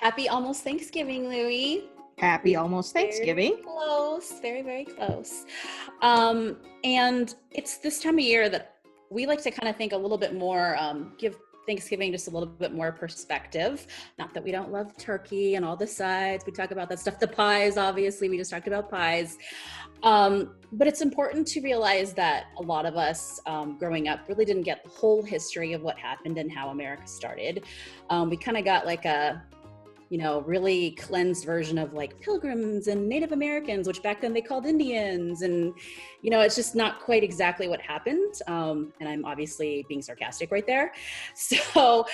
Happy almost Thanksgiving, Louie. Happy almost Thanksgiving. Very close, very, very close. And it's this time of year that we like to kind of think a little bit more, give Thanksgiving just a little bit more perspective. Not that we don't love turkey and all the sides. We talk about that stuff. The pies, obviously, we just talked about pies. But it's important to realize that a lot of us growing up really didn't get the whole history of what happened and how America started. We kind of got like a really cleansed version of like Pilgrims and Native Americans, which back then they called Indians. And, it's just not quite exactly what happened. And I'm obviously being sarcastic right there. So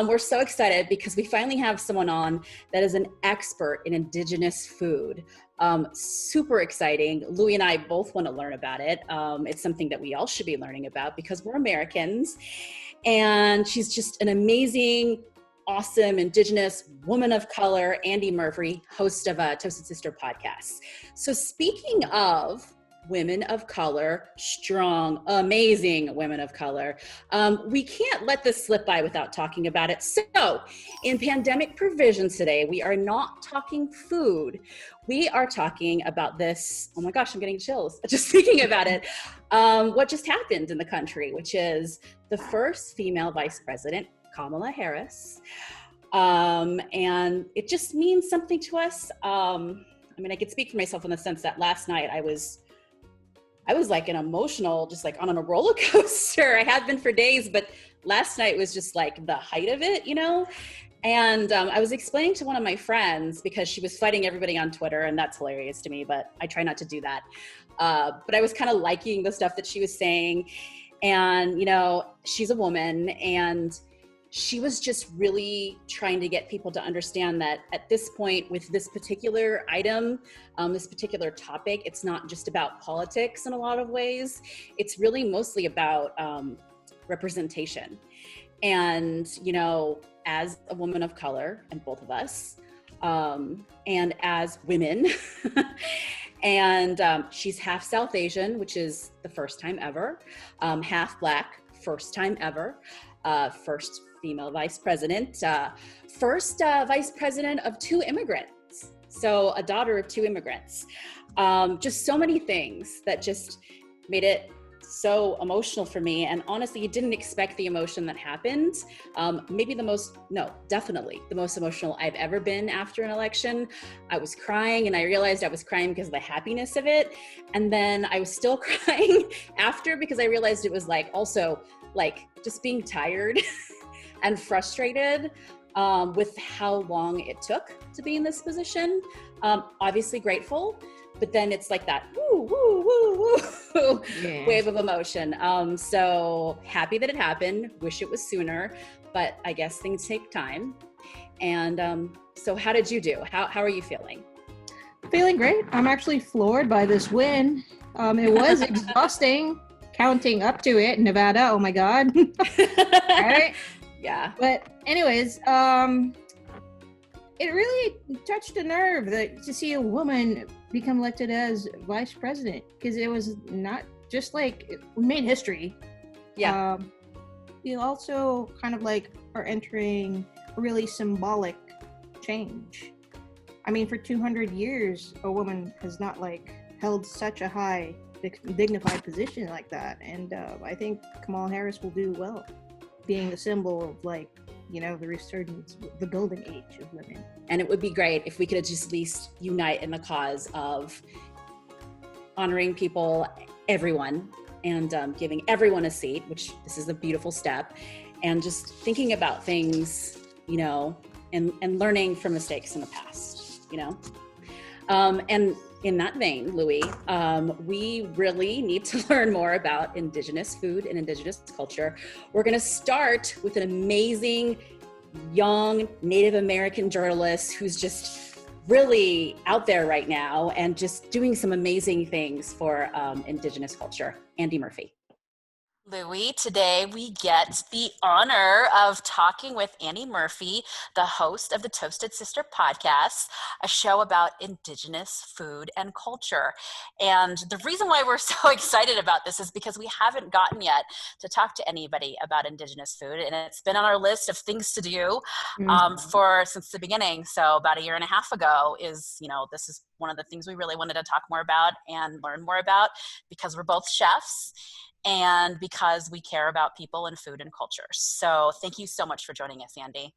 we're so excited because we finally have someone on that is an expert in Indigenous food. Super exciting. Louie and I both want to learn about it. It's something that we all should be learning about because we're Americans. And she's just an amazing, awesome Indigenous woman of color, Andi Murphy, host of Toasted Sister podcast. So speaking of women of color, strong, amazing women of color, we can't let this slip by without talking about it. So in pandemic provisions today, we are not talking food. We are talking about this. Oh my gosh, I'm getting chills just thinking about it. What just happened in the country, which is the first female vice president, Kamala Harris. And it just means something to us. I could speak for myself in the sense that last night I was like an emotional, just like on a roller coaster. I have been for days, but last night was just like the height of it, And I was explaining to one of my friends because she was fighting everybody on Twitter, and that's hilarious to me, but I try not to do that. But I was kind of liking the stuff that she was saying. And, she's a woman, and she was just really trying to get people to understand that at this point with this particular item, this particular topic, it's not just about politics in a lot of ways. It's really mostly about representation. And, as a woman of color, and both of us, and as women, and she's half South Asian, which is the first time ever, half Black, first time ever, first female vice president, first vice president of 2 immigrants. So a daughter of 2 immigrants. Just so many things that just made it so emotional for me. And honestly, you didn't expect the emotion that happened. Definitely the most emotional I've ever been after an election. I was crying, and I realized I was crying because of the happiness of it. And then I was still crying after because I realized it was like also like just being tired and frustrated with how long it took to be in this position. Obviously grateful, but then it's like that wave of emotion. So happy that it happened. Wish it was sooner, but I guess things take time. And so how did you do? How are you feeling? Feeling great. I'm actually floored by this win. It was exhausting counting up to it in Nevada. Oh my God. Right? Yeah. But anyways, it really touched a nerve to see a woman become elected as vice president, because it was not just like we made history. Yeah. We also kind of like are entering a really symbolic change. I mean, for 200 years, a woman has not like held such a high dignified position like that. And I think Kamala Harris will do well, being a symbol of like, the resurgence, the golden age of women. And it would be great if we could just at least unite in the cause of honoring people, everyone, and giving everyone a seat, which this is a beautiful step, and just thinking about things, and learning from mistakes in the past, And in that vein, Louie, we really need to learn more about Indigenous food and Indigenous culture. We're going to start with an amazing young Native American journalist who's just really out there right now and just doing some amazing things for Indigenous culture. Andi Murphy. Louie, today we get the honor of talking with Andi Murphy, the host of the Toasted Sister podcast, a show about Indigenous food and culture. And the reason why we're so excited about this is because we haven't gotten yet to talk to anybody about Indigenous food, and it's been on our list of things to do since the beginning. So about a year and a half ago this is one of the things we really wanted to talk more about and learn more about, because we're both chefs and because we care about people and food and culture. So thank you so much for joining us, Andi.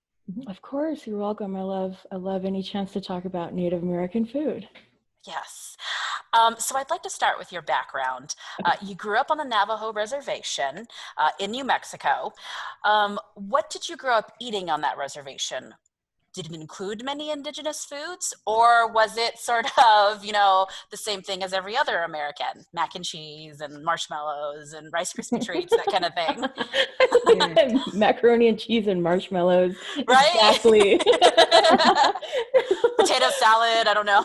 Of course, you're welcome. I love any chance to talk about Native American food. Yes. So I'd like to start with your background. You grew up on the Navajo reservation in New Mexico. What did you grow up eating on that reservation? Did it include many Indigenous foods, or was it sort of, the same thing as every other American? Mac and cheese and marshmallows and Rice Krispie treats, that kind of thing. Macaroni and cheese and marshmallows. Right? Exactly. Potato salad, I don't know.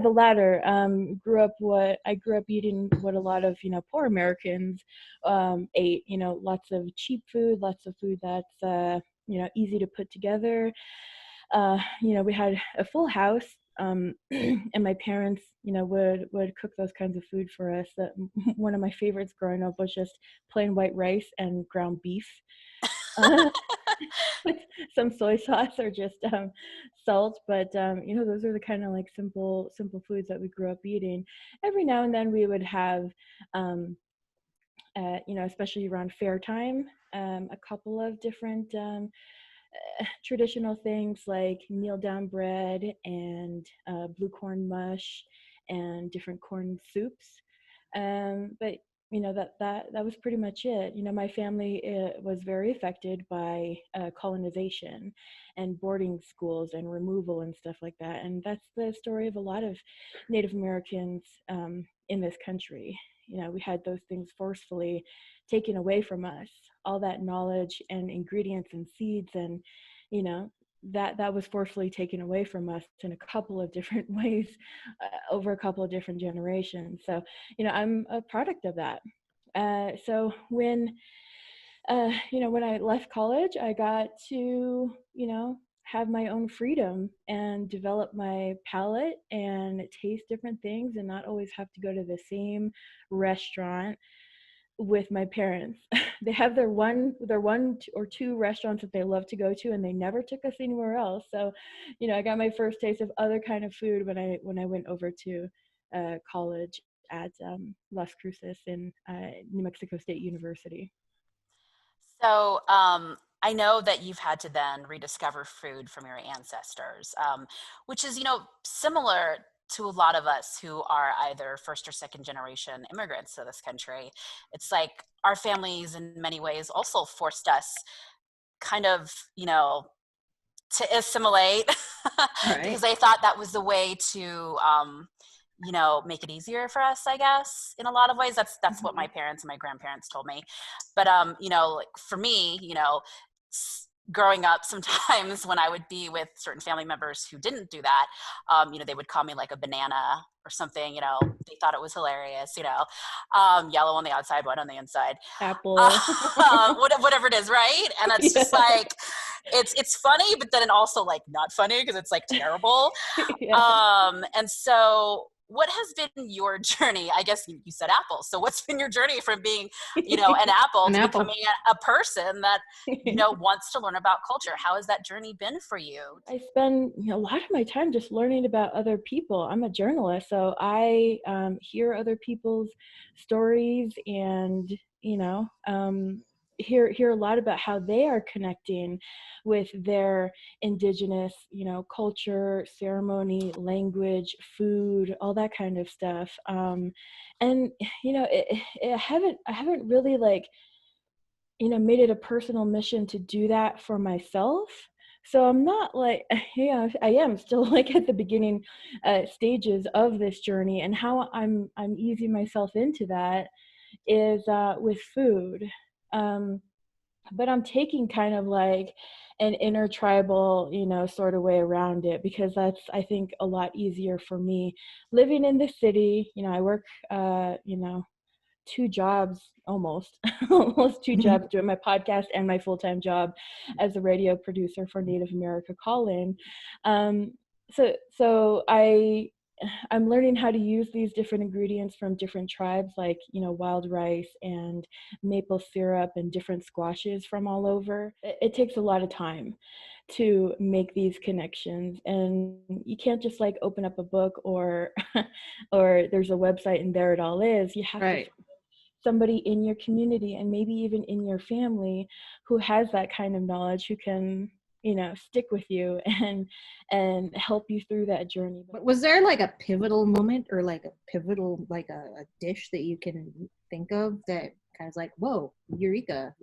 The latter. I grew up eating what a lot of poor Americans ate. Lots of cheap food, lots of food that's easy to put together. We had a full house, and my parents would cook those kinds of food for us. One of my favorites growing up was just plain white rice and ground beef. With some soy sauce or just salt, but those are the kind of like simple foods that we grew up eating. Every now and then we would have especially around fair time, a couple of different traditional things like meal down bread and blue corn mush and different corn soups, but that was pretty much it. My family was very affected by colonization and boarding schools and removal and stuff like that. And that's the story of a lot of Native Americans in this country. We had those things forcefully taken away from us, all that knowledge and ingredients and seeds, and that was forcefully taken away from us in a couple of different ways over a couple of different generations. So, I'm a product of that. So when I left college, I got to, have my own freedom and develop my palate and taste different things and not always have to go to the same restaurant with my parents. They have their one or two restaurants that they love to go to, and they never took us anywhere else. So, I got my first taste of other kind of food when I went over to college at Las Cruces in New Mexico State University. So I know that you've had to then rediscover food from your ancestors, which is, similar to a lot of us who are either first or second generation immigrants to this country. It's like our families in many ways also forced us kind of, to assimilate Right. because they thought that was the way to make it easier for us, I guess, in a lot of ways. That's what my parents and my grandparents told me. But like for me, growing up, sometimes when I would be with certain family members who didn't do that, they would call me like a banana or something. They thought it was hilarious. Yellow on the outside, white on the inside. Apple. Whatever it is, right? And it's just like it's funny, but then also like not funny because it's like terrible. And so what has been your journey? I guess you said apple. So what's been your journey from being, an apple to becoming a person that, wants to learn about culture? How has that journey been for you? I spend a lot of my time just learning about other people. I'm a journalist, so I hear other people's stories and, hear a lot about how they are connecting with their indigenous, culture, ceremony, language, food, all that kind of stuff. And I haven't really made it a personal mission to do that for myself, So I'm not like, yeah, I am still like at the beginning stages of this journey, and how I'm easing myself into that is with food. Um, but I'm taking kind of like an intertribal, sort of way around it, because that's, I think, a lot easier for me living in the city. I work, 2 jobs almost, almost 2 jobs, doing my podcast and my full-time job as a radio producer for Native America Call-In. Um, so I'm learning how to use these different ingredients from different tribes, like, wild rice and maple syrup and different squashes from all over. It takes a lot of time to make these connections, and you can't just like open up a book or or there's a website and there it all is. You have to Right. find somebody in your community and maybe even in your family who has that kind of knowledge, who can stick with you and help you through that journey. But was there like a pivotal moment, or like a pivotal, like a dish that you can think of that kind of like, whoa, eureka,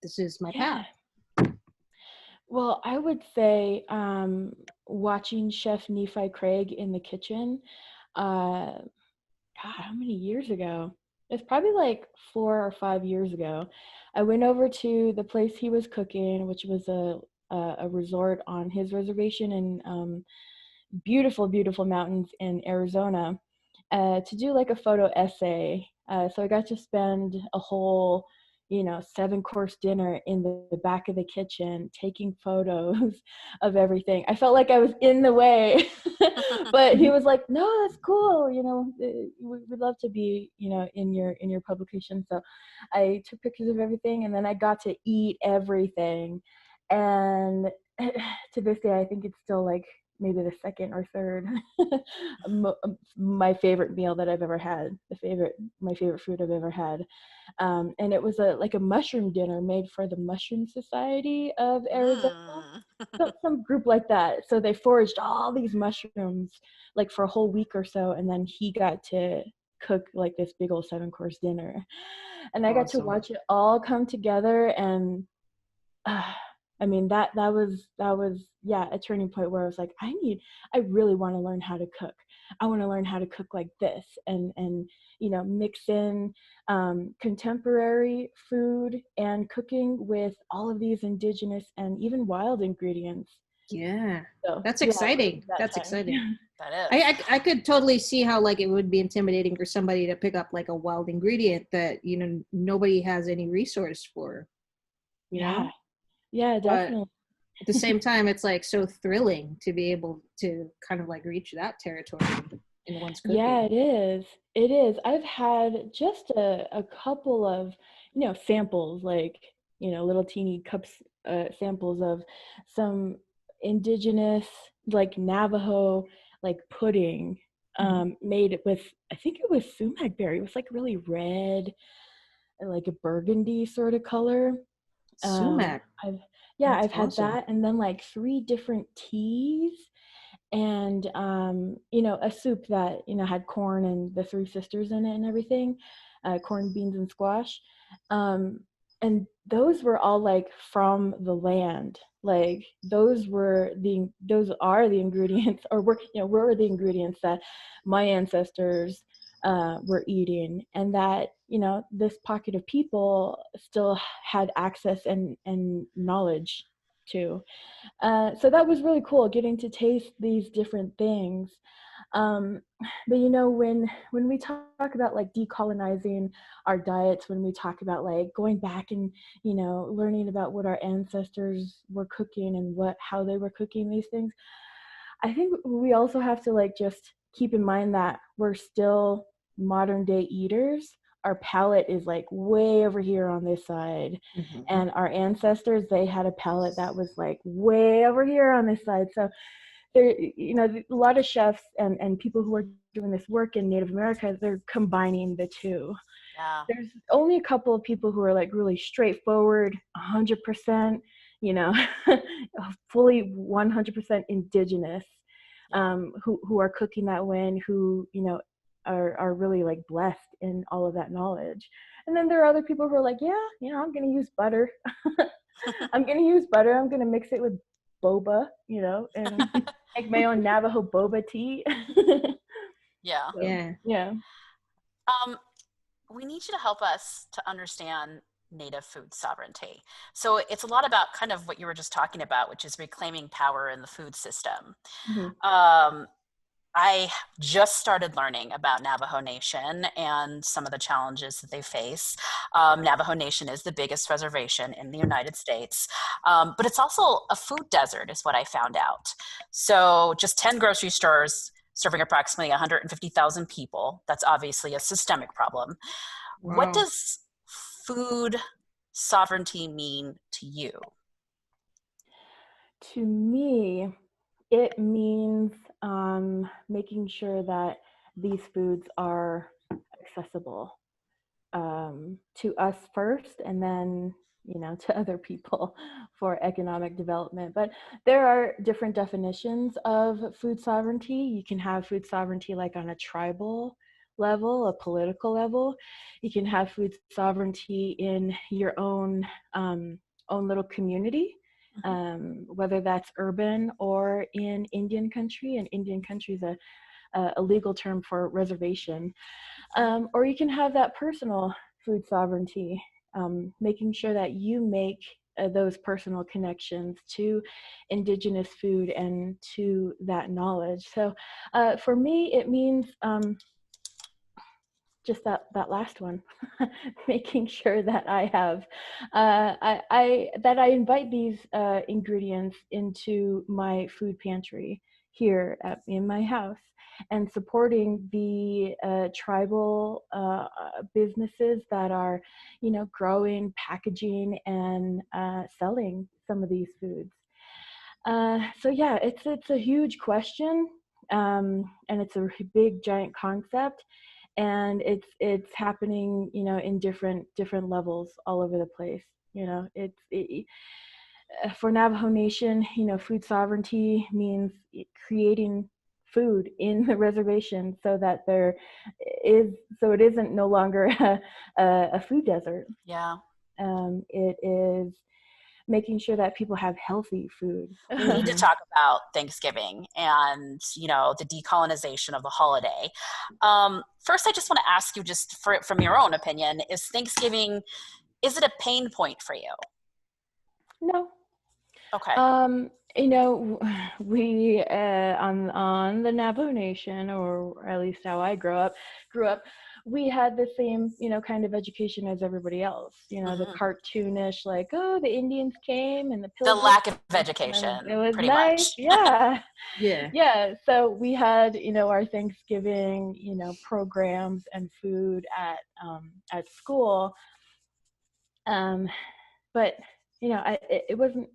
this is my Yeah. path? Well, I would say watching Chef Nephi Craig in the kitchen. Uh, God, how many years ago? It's probably like 4 or 5 years ago. I went over to the place he was cooking, which was a resort on his reservation in beautiful, beautiful mountains in Arizona, to do like a photo essay. So I got to spend a whole, 7-course dinner in the back of the kitchen taking photos of everything. I felt like I was in the way, but he was like, "No, that's cool. We'd love to be, in your publication." So I took pictures of everything, and then I got to eat everything. And to this day, I think it's still like maybe the second or third my favorite meal that I've ever had, my favorite food I've ever had. And it was like a mushroom dinner made for the Mushroom Society of Arizona. Some group like that. So they foraged all these mushrooms like for a whole week or so, and then he got to cook like this big old 7-course dinner. And I got to Awesome. watch it all come together, and I mean, that was yeah, a turning point where I was like, I really want to learn how to cook. I want to learn how to cook like this, and mix in contemporary food and cooking with all of these indigenous and even wild ingredients. Yeah, So that's yeah, exciting. that That's time. exciting. That is. I could totally see how like it would be intimidating for somebody to pick up like a wild ingredient that nobody has any resource for, you know. Yeah, But definitely. at the same time, it's like so thrilling to be able to kind of like reach that territory in one's Yeah, cooking. it is. It is. I've had just a couple of, samples, like, little teeny cups, samples of some indigenous, like Navajo, like pudding, made with, I think it was sumac berry. It was like really red and like a burgundy sort of color. Sumac. I've That's I've had awesome. that, and then like 3 different teas, and a soup that had corn and the three sisters in it and everything, corn, beans, and squash. And those were all like from the land, like those are the ingredients, or were the ingredients that my ancestors were eating, and that this pocket of people still had access and knowledge to. So that was really cool, getting to taste these different things. Um, but when we talk about like decolonizing our diets, when we talk about like going back and learning about what our ancestors were cooking and how they were cooking these things, I think we also have to like just keep in mind that we're still modern day eaters. Our palate is like way over here on this side, and our ancestors, they had a palate that was like way over here on this side. So there, a lot of chefs and people who are doing this work in Native America, they're combining the two. Yeah. There's only a couple of people who are like really straightforward, 100%, fully 100% indigenous, who are cooking that way, and who are really like blessed in all of that knowledge. And then there are other people who are like, yeah, I'm gonna use butter. I'm gonna use butter. I'm gonna mix it with boba, you know, and make my own Navajo boba tea. Yeah. So, Yeah. yeah. We need you to help us to understand Native food sovereignty. So it's a lot about kind of what you were just talking about, which is reclaiming power in the food system. Mhm. I just started learning about Navajo Nation and some of the challenges that they face. Navajo Nation is the biggest reservation in the United States, but it's also a food desert, is what I found out. So, just 10 grocery stores serving approximately 150,000 people. That's obviously a systemic problem. What Wow. does food sovereignty mean to you? To me, it means making sure that these foods are accessible to us first, and then, you know, to other people for economic development. But there are different definitions of food sovereignty. You can have food sovereignty like on a tribal level, a political level. You can have food sovereignty in your own little community, whether that's urban or in Indian country. And Indian country is a legal term for reservation. Or you can have that personal food sovereignty, making sure that you make those personal connections to Indigenous food and to that knowledge. So for me, it means just that last one, making sure that I have that I invite these ingredients into my food pantry here in my house, and supporting the tribal businesses that are, you know, growing, packaging, and selling some of these foods. So yeah, it's a huge question, and it's a big giant concept, and it's happening, you know, in different levels all over the place. You know, for Navajo Nation, you know, food sovereignty means creating food in the reservation so that it isn't no longer a food desert. Yeah. It is making sure that people have healthy food. We need to talk about Thanksgiving and, you know, the decolonization of the holiday. First, I just want to ask you, just from your own opinion, is Thanksgiving, is it a pain point for you? No. Okay. You know, we on the Navajo Nation, or at least how I grew up, we had the same, you know, kind of education as everybody else. You know, the cartoonish, like, oh, the Indians came and the The Pilgrims. lack of And education, it was pretty nice. much. Yeah. Yeah. So we had, you know, our Thanksgiving, you know, programs and food at school. But you know, it wasn't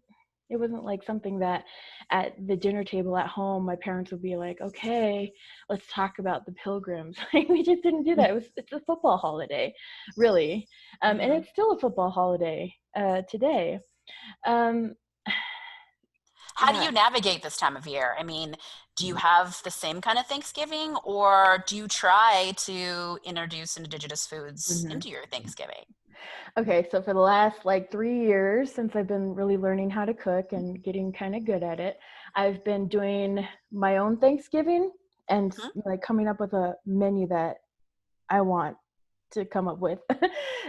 like something that at the dinner table at home my parents would be like, okay, let's talk about the Pilgrims. We just didn't do that. It's a football holiday, really, and it's still a football holiday today. How do Yeah. you navigate this time of year? I mean, do you have the same kind of Thanksgiving, or do you try to introduce Indigenous foods into your Thanksgiving? Okay, so for the last like 3 years, since I've been really learning how to cook and getting kind of good at it, I've been doing my own Thanksgiving and like coming up with a menu that I want to come up with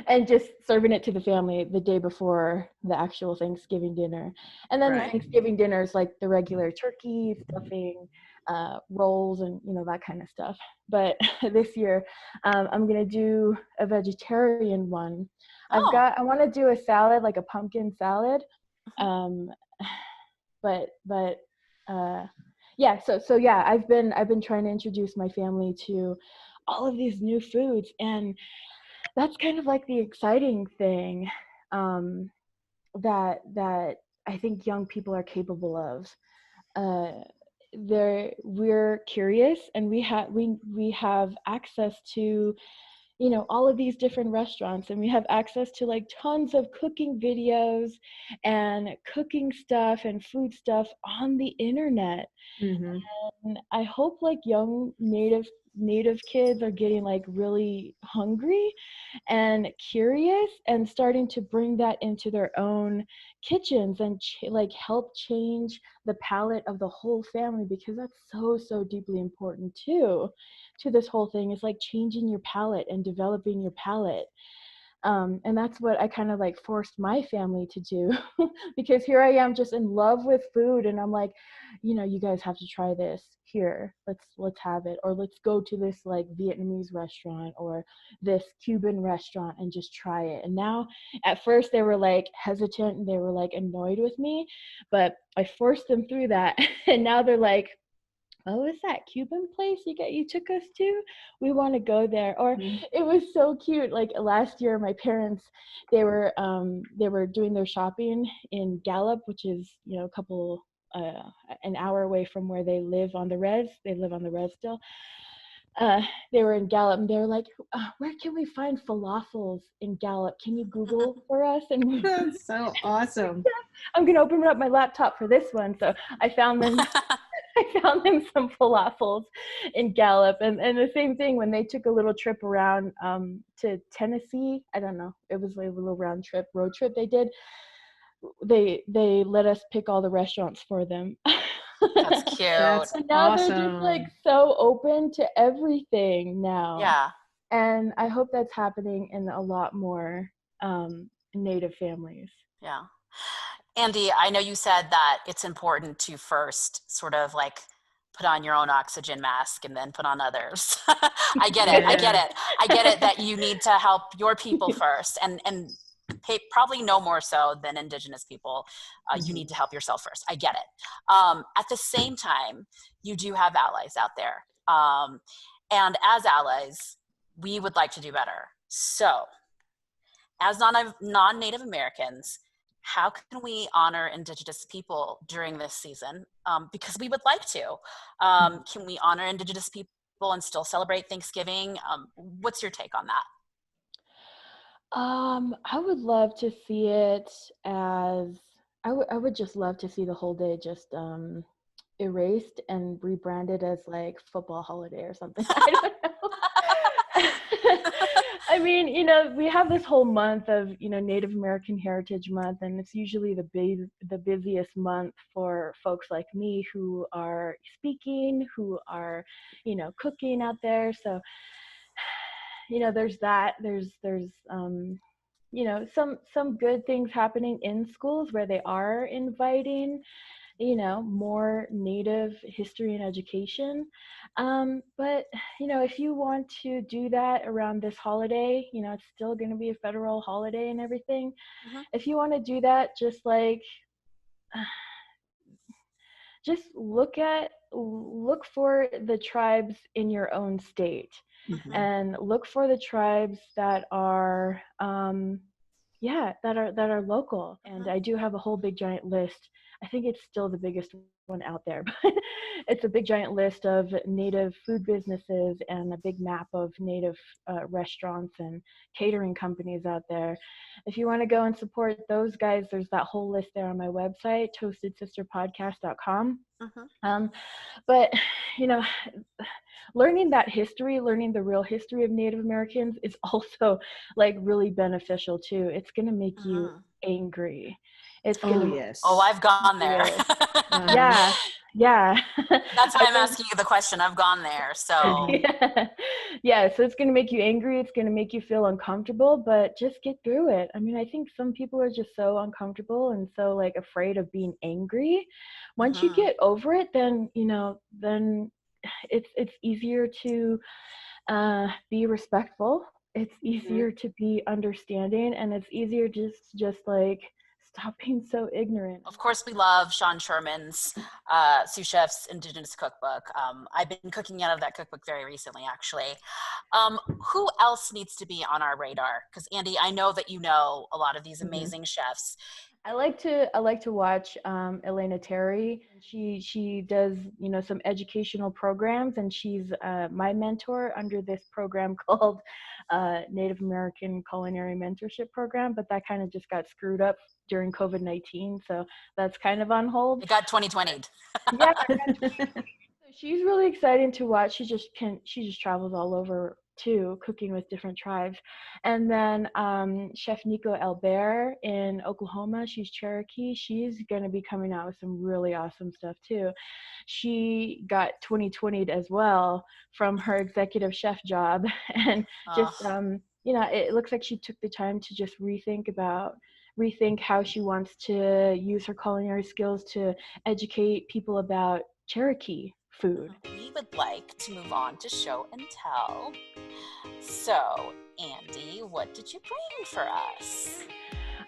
and just serving it to the family the day before the actual Thanksgiving dinner. And then the Thanksgiving dinner is like the regular turkey, stuffing, rolls, and, you know, that kind of stuff. But this year, I'm gonna do a vegetarian one. Oh. I want to do a salad, like a pumpkin salad. But yeah, so yeah, I've been trying to introduce my family to all of these new foods, and that's kind of like the exciting thing that I think young people are capable of. We're curious, and we have access to, you know, all of these different restaurants, and we have access to like tons of cooking videos and cooking stuff and food stuff on the internet. And I hope like young Native Native kids are getting like really hungry and curious and starting to bring that into their own kitchens and like help change the palate of the whole family, because that's so deeply important too to this whole thing, is like changing your palate and developing your palate. And that's what I kind of like forced my family to do because here I am just in love with food, and I'm like, you guys have to try this here. Let's have it, or let's go to this like Vietnamese restaurant or this Cuban restaurant and just try it. And now, at first they were like hesitant and they were like annoyed with me, but I forced them through that, and now they're like, oh, is that Cuban place you took us to? We want to go there. Or it was so cute. Like last year, my parents, they were doing their shopping in Gallup, which is a couple an hour away from where they live on the res. They live on the res still. They were in Gallup, and they were like, where can we find falafels in Gallup? Can you Google for us? And That's so awesome. I'm gonna open up my laptop for this one. So I found them. I found them some falafels in Gallup, and the same thing when they took a little trip around to Tennessee. I don't know, it was like a little road trip they did. They let us pick all the restaurants for them. That's cute. That's And now awesome. they're just like so open to everything now. Yeah. And I hope that's happening in a lot more Native families. Yeah. Andi, I know you said that it's important to first sort of like put on your own oxygen mask and then put on others. I get it. I get it. I get it that you need to help your people first, and probably no more so than Indigenous people. You need to help yourself first. I get it. At the same time, you do have allies out there. And as allies, we would like to do better. So as non-Native Americans, how can we honor Indigenous people during this season? Because we would like to. Can we honor Indigenous people and still celebrate Thanksgiving? What's your take on that? I would love to see it as, I would just love to see the whole day just erased and rebranded as like football holiday or something. I don't know. I mean, we have this whole month of, Native American Heritage Month, and it's usually the busiest month for folks like me who are speaking, who are, cooking out there. So, there's that. There's some good things happening in schools where they are inviting more Native history and education. But, if you want to do that around this holiday, it's still going to be a federal holiday and everything. If you want to do that, just look for the tribes in your own state and look for the tribes that are, that are local. And I do have a whole big giant list. I think it's still the biggest one out there, but it's a big giant list of Native food businesses and a big map of Native restaurants and catering companies out there. If you want to go and support those guys, there's that whole list there on my website, toastedsisterpodcast.com. But, learning that history, learning the real history of Native Americans is also like really beneficial too. It's going to make you angry. It's yes. Oh, I've gone there. Yeah. That's why I'm asking you the question. I've gone there. So yeah. So it's going to make you angry. It's going to make you feel uncomfortable, but just get through it. I mean, I think some people are just so uncomfortable and so like afraid of being angry. Once you get over it, then, then it's easier to be respectful. It's easier to be understanding, and it's easier just like stop being so ignorant. Of course, we love Sean Sherman's Sous Chef's Indigenous Cookbook. I've been cooking out of that cookbook very recently, actually. Who else needs to be on our radar? Because Andi, I know that you know a lot of these amazing chefs. I like to watch Elena Terry. She does some educational programs, and she's my mentor under this program called Native American Culinary Mentorship Program. But that kind of just got screwed up during COVID-19, so that's kind of on hold. It got 2020'd. Yeah. She's really exciting to watch. She just travels all over too, cooking with different tribes. And then Chef Nico Albert in Oklahoma, she's Cherokee. She's going to be coming out with some really awesome stuff too. She got 2020'd as well from her executive chef job. And just, it looks like she took the time to just rethink how she wants to use her culinary skills to educate people about Cherokee food. We would like to move on to show and tell. So, Andy, what did you bring for us?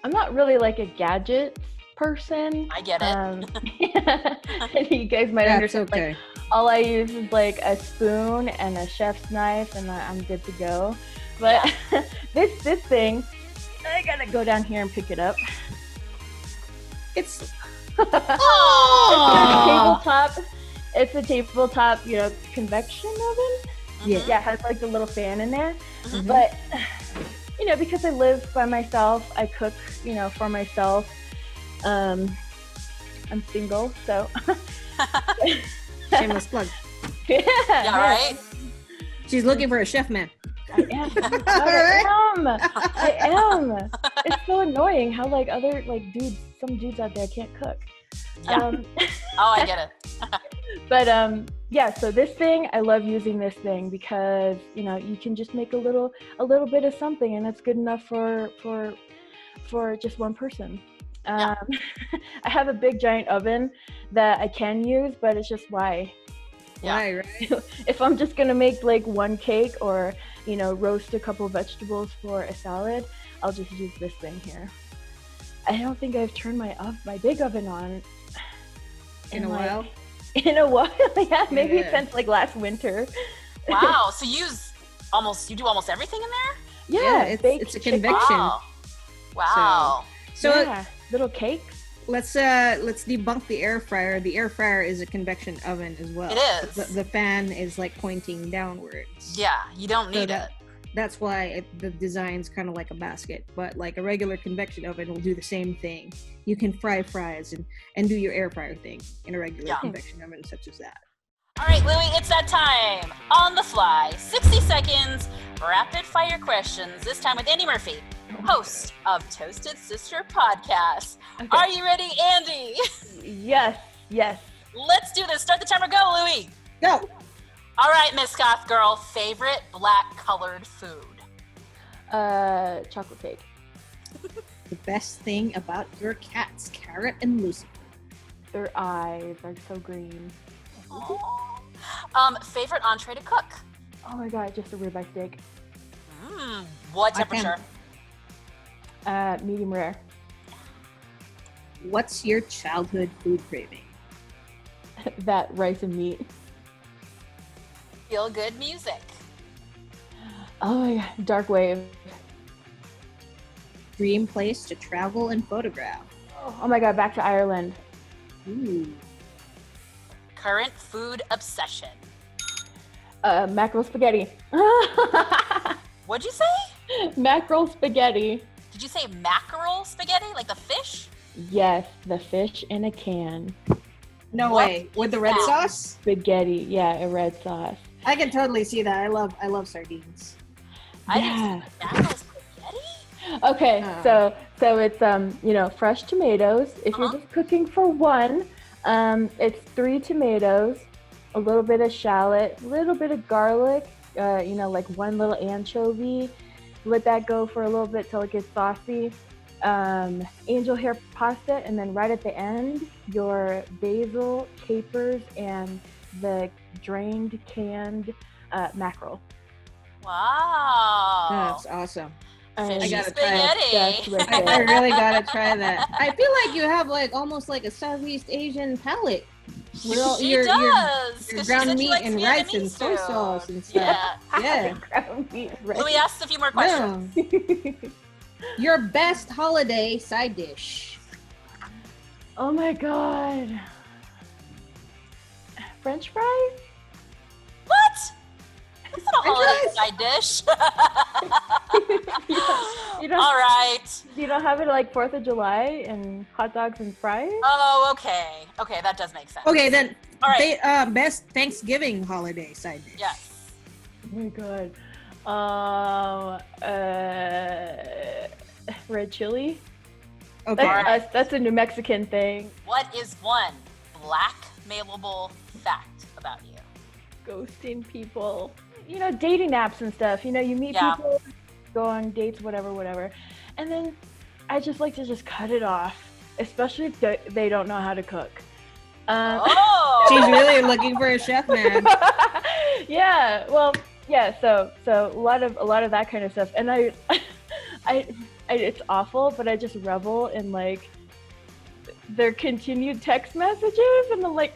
I'm not really like a gadgets person. I get it. You guys might understand. Okay. Like, all I use is like a spoon and a chef's knife, and I'm good to go. But this thing, I gotta go down here and pick it up. It's It's a tabletop, convection oven. Yeah. Yeah, it has like the little fan in there. Mhm. But, because I live by myself, I cook, for myself. I'm single, so. shameless plug. Yeah, right? She's looking for a chef man. I am. It's so annoying how like other some dudes out there can't cook. Yeah. I get it. But so this thing, I love using this thing because you can just make a little bit of something, and it's good enough for just one person. I have a big giant oven that I can use, but it's just why. Right. If I'm just gonna make like one cake or roast a couple vegetables for a salad, I'll just use this thing here. I don't think I've turned my big oven on In a while? In a while, yeah, maybe since like last winter. Wow, so you do almost everything in there? Yeah, it's a convection. Wow. So yeah, little cakes. let's debunk the air fryer. The air fryer is a convection oven as well. It is. The fan is like pointing downwards. Yeah, you don't need it. That's why the design's kind of like a basket, but like a regular convection oven will do the same thing. You can fry fries and do your air fryer thing in a regular convection oven such as that. All right, Louie, it's that time. On the fly, 60 seconds, rapid fire questions, this time with Andi Murphy, host of Toasted Sister Podcast. Okay. Are you ready, Andy? Yes. Let's do this. Start the timer. Go, Louie. Go! All right, Miss Goth Girl, favorite black-colored food? Chocolate cake. The best thing about your cats, Carrot and Lucy. Their eyes are so green. Favorite entree to cook? Oh my god, just a ribeye steak. What temperature? Medium rare. What's your childhood food craving? That rice and meat. Feel good music. Oh my god, dark wave. Dream place to travel and photograph. Oh my god, back to Ireland. Ooh. Current food obsession. Mackerel spaghetti. What'd you say? Mackerel spaghetti. Did you say mackerel spaghetti, like the fish? Yes, the fish in a can. No What way. With the red that? sauce? Spaghetti, yeah, a red sauce. I can totally see that. I love sardines. I Yeah. didn't see mackerel spaghetti. Okay, so it's fresh tomatoes. If you're Uh-huh. just cooking for one, it's 3 tomatoes, a little bit of shallot, a little bit of garlic, like one little anchovy. Let that go for a little bit till it gets saucy. Angel hair pasta, and then right at the end, your basil, capers, and the drained canned mackerel. Wow. That's awesome. Fishy gotta try it. spaghetti. I really gotta try that. I feel like you have almost like a Southeast Asian palate. She Your does. 'cause your she ground said she meat likes and rice and Vietnamese soy food. sauce and stuff. Yeah. Yeah. Ground beef, right? Louie asks a few more questions. No. Your best holiday side dish. Oh my god. French fries? What? That's not a French holiday side dish. You don't, All right. you don't have it like 4th of July and hot dogs and fries? Oh, okay. Okay, that does make sense. Okay, then All right. Best Thanksgiving holiday side dish. Yes. Oh my god. Red chili. Okay. That's a New Mexican thing. What is one blackmailable fact about you? Ghosting people. You know, dating apps and stuff. You know, you meet Yeah. people, go on dates, whatever. And then I just like to just cut it off, especially if they don't know how to cook. Oh! She's really looking for a chef, man. Yeah, well, yeah. So a lot of that kind of stuff, and I it's awful, but I just revel in like their continued text messages, and I'm like,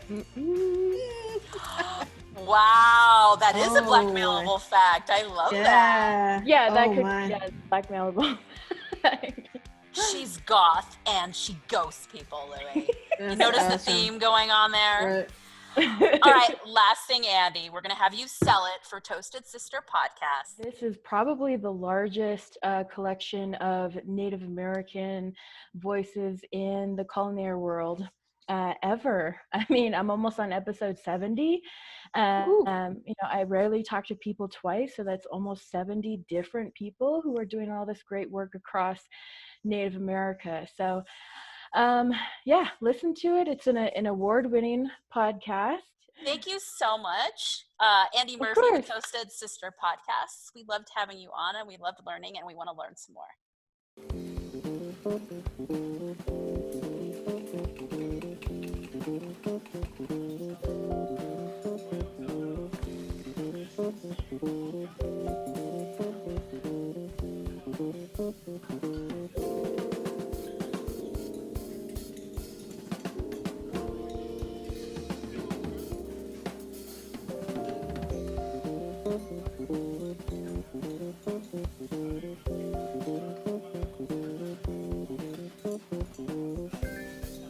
Wow, that is a Oh. blackmailable fact. I love that. yeah, that Oh, could my. yeah, blackmailable. She's goth and she ghosts people, Louie. You That's notice the awesome. theme going on there? Right. All right, last thing, Andi. We're going to have you sell it for Toasted Sister Podcast. This is probably the largest collection of Native American voices in the culinary world ever. I mean, I'm almost on episode 70. You know, I rarely talk to people twice, so that's almost 70 different people who are doing all this great work across Native America. So, yeah, listen to it. It's an award-winning podcast. Thank you so much, Andi Of Murphy, the course. Toasted Sister Podcast. We loved having you on and we loved learning and we want to learn some more.